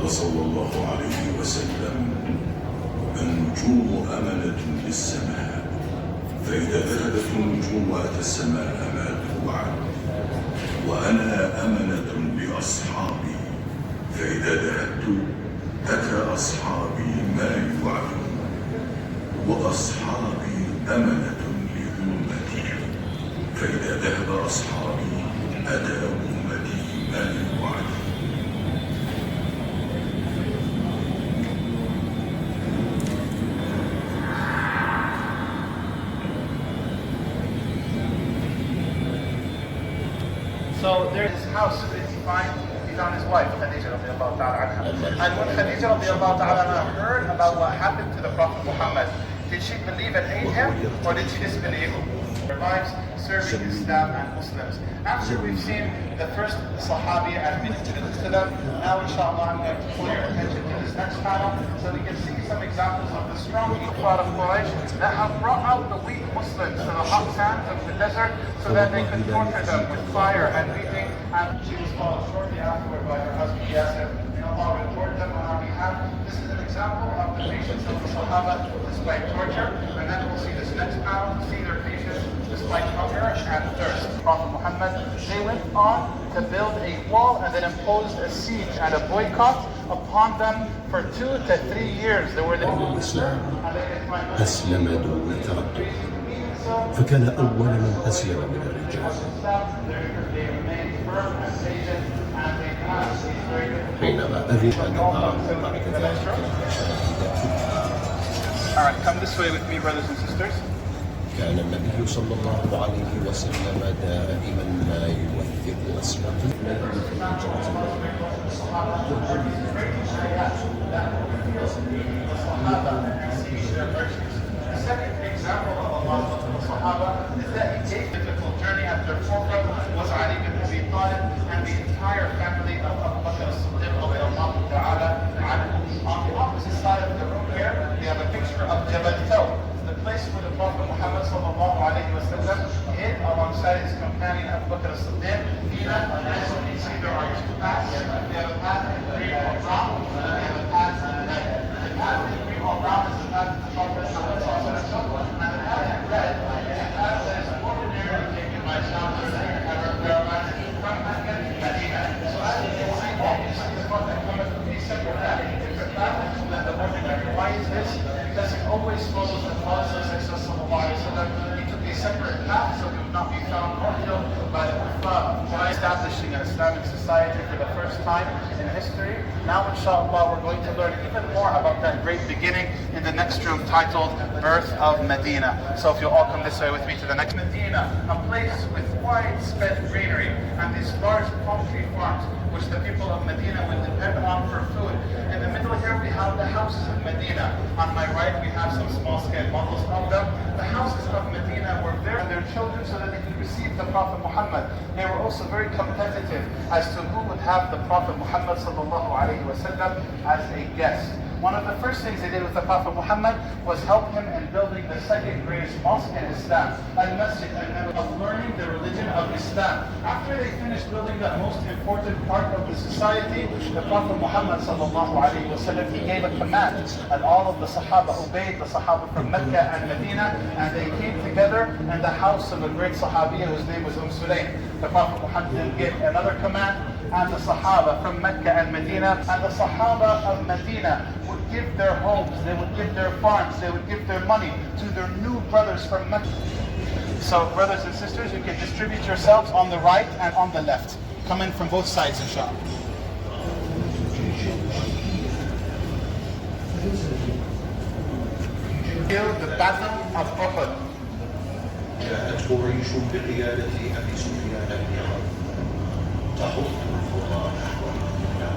قال صلى الله عليه وسلم: النجوم أمنة للسماء، فإذا ذهبت النجوم أتى السماء ما توعد، وأنا أمنة لأصحابي، فإذا ذهبت أتى أصحابي ما يوعدون، وأصحابي أمنة لأمتي، فإذا ذهب أصحابي أتى أمتي ما يوعدون. So there's his house, he's on his wife, Khadija radiallahu ta'ala anha. And when Khadija radiallahu ta'ala anha heard about what happened to the Prophet Muhammad, did she believe and hate him, or did she disbelieve? Their lives serving Islam and Muslims. After we've seen the first Sahabi and been introduced to them, now inshallah I'm going to call your attention to this next panel so we can see some examples of the strong Kuffar of Quraysh that have brought out the weak Muslims to the hot sands of the desert so that they could torture them with fire and beating. And she was followed shortly afterward by her husband Yasir. May Allah reward them on our behalf. This is an example of the patience of the Sahaba despite torture, and then we'll see this next panel, see their patience despite hunger and thirst. Prophet Muhammad, they went on to build a wall and then imposed a siege and a boycott upon them for 2 to 3 years. They were the أسلم دون تردد، فكان أول من أسلم من الرجال حينما أذن الله بعد ذلك. All right, come this way with me, brothers and sisters. كان النبي صلى الله عليه وسلم دائما ما يوثق أسرته. The second example of Allah to the Sahaba is that he gave a difficult journey at their forefront was Ali ibn Abi Talib and the entire family of Abu Bakr as-Siddiq radiallahu ta'ala anhu. On the opposite side of the room here, we have a picture of Jabal Thawr, the place where the Prophet Muhammad sallallahu alayhi wa sallam hid alongside his companion Abu Bakr as-Siddiq. Here, as you can see, there are two paths. We have a path in green or brown, and we have a path in red. The path in green or brown is the path of the Prophet Muhammad sallallahu alayhi wa sallam, and the path in red is the path that is ordinarily taken by travelers from Mecca to Medina. So as you can see, obviously the Prophet Muhammad would be separate path, different path than the ordinary. Why is this? Because he always follows the Prophet sallallahu alayhi wa sallam. He took a separate path so he would not be found or killed by the Kuffar. By establishing an Islamic society for the first time in history, now inshallah we're going to learn even more about that great beginning in the next room titled Birth of Medina. So if you'll all come this way with me to the next Medina, a place with widespread greenery and these large palm tree farms which the people of Medina would depend on for food. In the middle here we have the houses of Medina. On my right we have some small scale models of them. The houses of Medina were there and their children so that they could receive the Prophet Muhammad. They were also very competitive as to who would have the Prophet Muhammad sallallahu alayhi wa sallam as a guest. One of the first things they did with the Prophet Muhammad was help him in building the second greatest mosque in Islam, al-Masjid, of learning the religion of Islam. After they finished building that most important part of the society, the Prophet Muhammad sallallahu alayhi wa sallam, he gave a command, and all of the Sahaba obeyed, the Sahaba from Mecca and Medina, and they came together in the house of a great Sahabi whose name was Sulaym. The Prophet Muhammad then gave another command, and the Sahaba from Mecca and Medina, and the Sahaba of Medina would give their homes, they would give their farms, they would give their money to their new brothers from Mecca. So brothers and sisters, you can distribute yourselves on the right and on the left. Come in from both sides, inshallah. The Battle of Uhud. جاءت قريش بقيادة أبي سفيان بن حرب تحث الخطى نحو المدينة،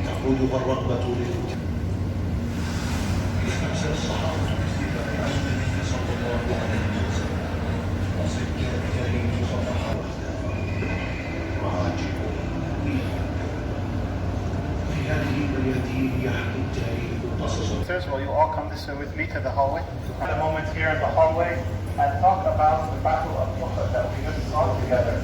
تقودها الرغبة للقتال. أرسل الصحابة اتباع النبي صلى الله عليه وسلم وسكن الكريم صفح وحده راجعوا في هذه الميادين يحكي التاريخ قصصا. Will you all come this way with me to the hallway? For a moment here in the hallway and talk about the Battle of Uhud that we just saw together.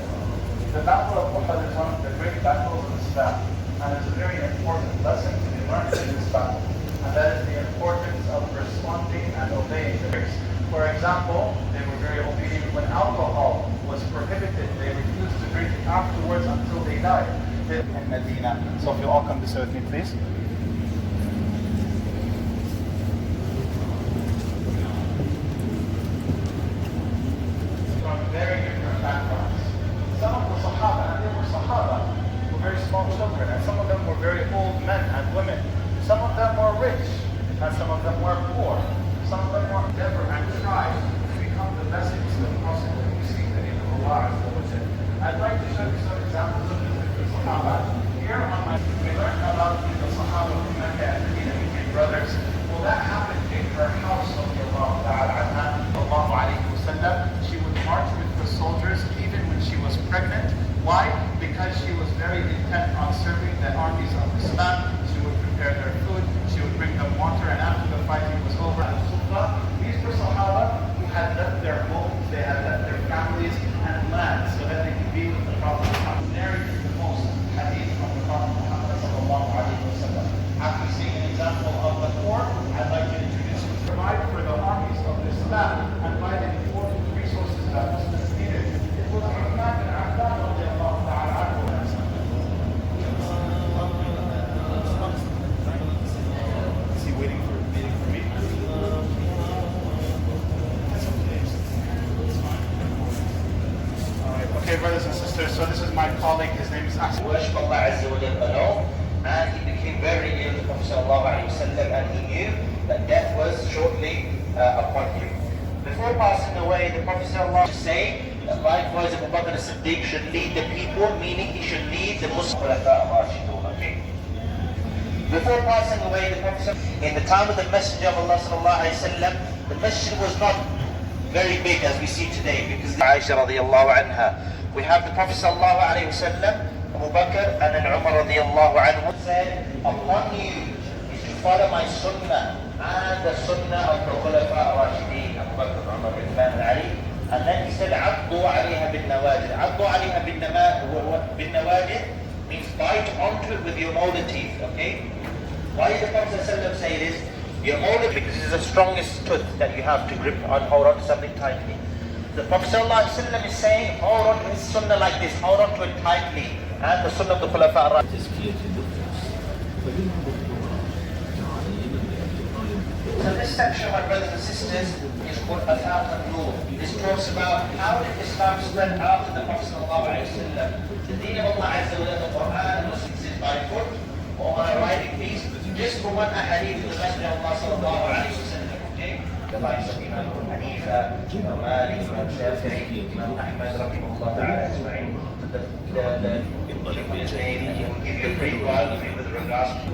The Battle of Uhud is one of the great battles of Islam, and it's a very important lesson prohibited. They refused to drink it afterwards until they died. In Medina. So if you all come this way with me, please. From very different backgrounds. Some of the Sahaba, and they were Sahaba, were very small children, and some of them were very old men and women. Some of them were rich, and some of them were poor. Some of them were endeavor and try to become the best Muslim possible. We seek the name of Allah Azza wa Jal. I'd like to show you some examples of the Sahaba. Here on my, we learned about the Sahaba who Mecca and Medina became brothers. Well, that happened in her house, radiallahu ta'ala anha, sallallahu alayhi wa sallam. She would march with the soldiers even when she was pregnant. Why? Because she was very intent on serving the armies of Islam. She would prepare their food, she would bring them water, and after the fighting was over, these were Sahaba who had left their homes, they had left their families and lands so that they could be with the Prophet Muhammad. Narrated the most hadith from the Prophet Muhammad sallallahu alayhi wa sallam. After seeing an example of the poor, I'd like to introduce you to provide for the armies of Islam and buy the important resources that Muslims needed. It was Uthman bin Affan radiallahu ta'ala anhu. Is he waiting for me? That's okay. It's fine. All right. Okay, brothers and sisters, so this is my colleague. His name is Ahsan. Worship Allah Azza wa Jalla alone, and he became very ill, the Prophet sallallahu alayhi wa sallam, and he knew that death was shortly upon him. Before passing away, the Prophet sallallahu alayhi wa sallam say that likewise Abu Bakr as-Siddiq should lead the people, meaning he should lead the Muslim Rashidun. Okay. Before passing away, the Prophet in the time of the Messenger of Allah sallallahu alayhi wa sallam, the masjid was not very big as we see today, because Aisha radiallahu anha, we have the Prophet sallallahu alayhi wa sallam, Abu Bakr, and then Umar radiallahu anhu said, upon you is to follow my sunnah and the sunnah of the Khulafa al-Rashideen, Abu Bakr, Umar, Uthman, and Ali. And then he said, عَضُّوا عَلَيْهَا بِالنَّوَاجِدِ. عَضُّوا عَلَيْهَا بِالنَّوَاجِدِ means bite onto it with your molar teeth, okay? Why did the Prophet ﷺ say this? Your molar, because this is the strongest tooth that you have to grip on, hold on to something tightly. The Prophet ﷺ is saying, hold on to his sunnah like this, hold on to it tightly. And the sunnah of the Khulafa al-Rashidin. So this section, my brothers and sisters, is called Athar al-Nur. This talks about how did Islam spread after the Prophet ﷺ. The deen of Allah Azza wa Jalla, the Quran, Muslims is by foot or on a riding beast, just for one ahadith of the Messenger of Allah sallallahu alayhi wa sallam. Okay? The likes of Imam Abu Hanifa, Imam Malik, Imam Shafi'i, Imam Ahmad, rahimahullah ta'ala ajma'in. The name, and he will give you a brief biography with regards to